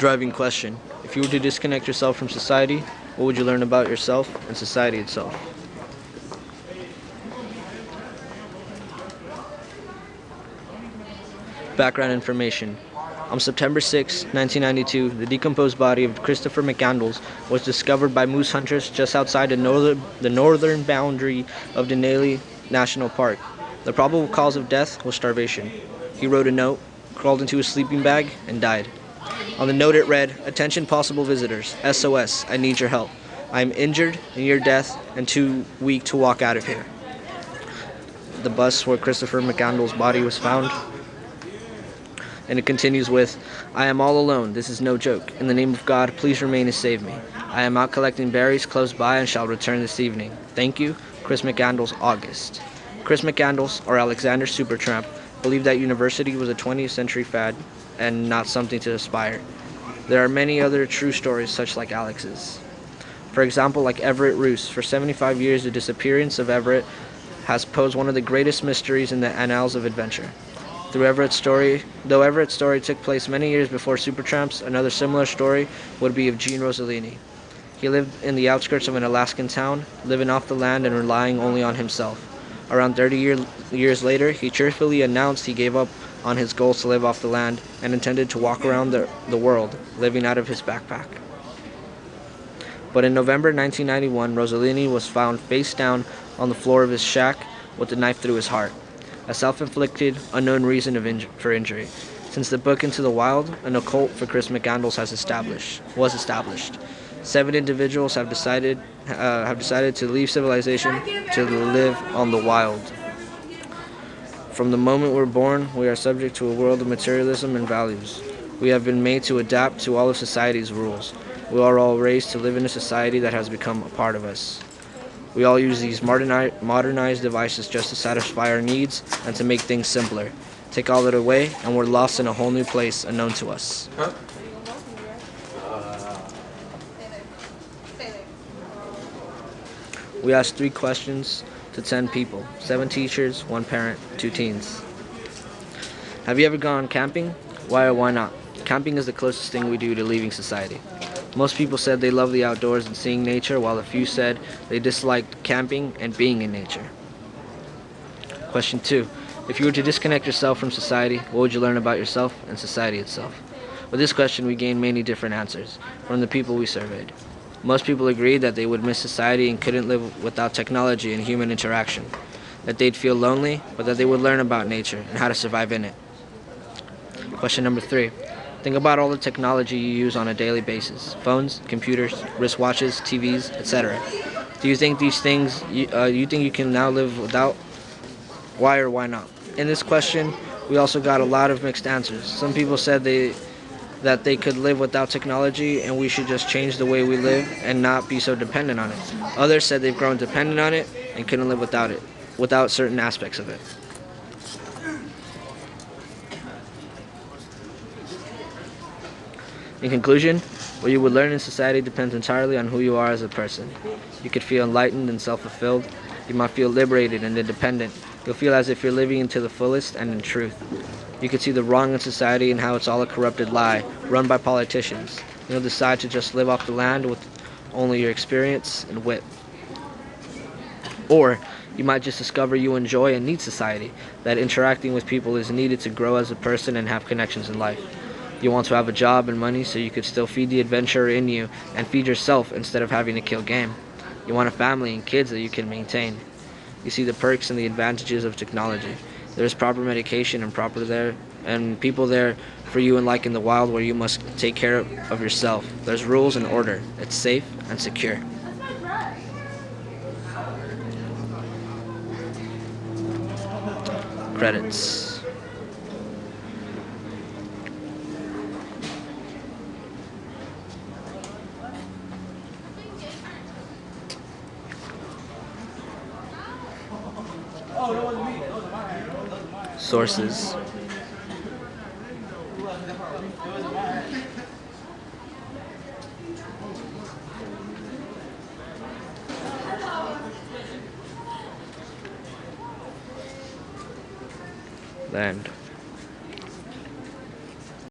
Driving question. If you were to disconnect yourself from society, what would you learn about yourself and society itself? Background information. On September 6, 1992, the decomposed body of Christopher McCandless was discovered by moose hunters just outside the northern boundary of Denali National Park. The probable cause of death was starvation. He wrote a note, crawled into his sleeping bag, and died. On the note it read, "Attention possible visitors. SOS. I need your help. I am injured, near death, and too weak to walk out of here." The bus where Christopher McCandless' body was found. And it continues with, "I am all alone. This is no joke. In the name of God, please remain and save me. I am out collecting berries close by and shall return this evening. Thank you, Chris McCandless, August." Chris McCandless, or Alexander Supertramp, believed that university was a 20th century fad and not something to aspire. There are many other true stories such like Alex's. For example, like Everett Roos. For 75 years, the disappearance of Everett has posed one of the greatest mysteries in the annals of adventure. Though Everett's story took place many years before Supertramp's, another similar story would be of Gene Rossellini. He lived in the outskirts of an Alaskan town, living off the land and relying only on himself. Around 30 years later, he cheerfully announced he gave up on his goals to live off the land and intended to walk around the world, living out of his backpack. But in November 1991, Rossellini was found face down on the floor of his shack with a knife through his heart. A self-inflicted, unknown reason for injury. Since the book Into the Wild, an occult for Chris McCandless was established. 7 individuals have decided to leave civilization to live on the wild. From the moment we're born, we are subject to a world of materialism and values. We have been made to adapt to all of society's rules. We are all raised to live in a society that has become a part of us. We all use these modernized devices just to satisfy our needs and to make things simpler. Take all that away, and we're lost in a whole new place unknown to us. We asked 3 questions to 10 people, 7 teachers, 1 parent, 2 teens. Have you ever gone camping? Why or why not? Camping is the closest thing we do to leaving society. Most people said they love the outdoors and seeing nature, while a few said they disliked camping and being in nature. Question 2. If you were to disconnect yourself from society, what would you learn about yourself and society itself? With this question, we gained many different answers from the people we surveyed. Most people agreed that they would miss society and couldn't live without technology and human interaction, that they'd feel lonely, but that they would learn about nature and how to survive in it. Question number 3. Think about all the technology you use on a daily basis. Phones, computers, wristwatches, TVs, etc. Do you think these things, you think you can now live without? Why or why not? In this question, we also got a lot of mixed answers. Some people said that they could live without technology and we should just change the way we live and not be so dependent on it. Others said they've grown dependent on it and couldn't live without it, without certain aspects of it. In conclusion, what you would learn in society depends entirely on who you are as a person. You could feel enlightened and self-fulfilled. You might feel liberated and independent. You'll feel as if you're living to the fullest and in truth. You could see the wrong in society and how it's all a corrupted lie, run by politicians. You'll decide to just live off the land with only your experience and wit. Or you might just discover you enjoy and need society, that interacting with people is needed to grow as a person and have connections in life. You want to have a job and money so you could still feed the adventurer in you and feed yourself instead of having to kill game. You want a family and kids that you can maintain. You see the perks and the advantages of technology. There's proper medication and people there for you, and like in the wild where you must take care of yourself. There's rules and order. It's safe and secure. Credits. Sources. Land.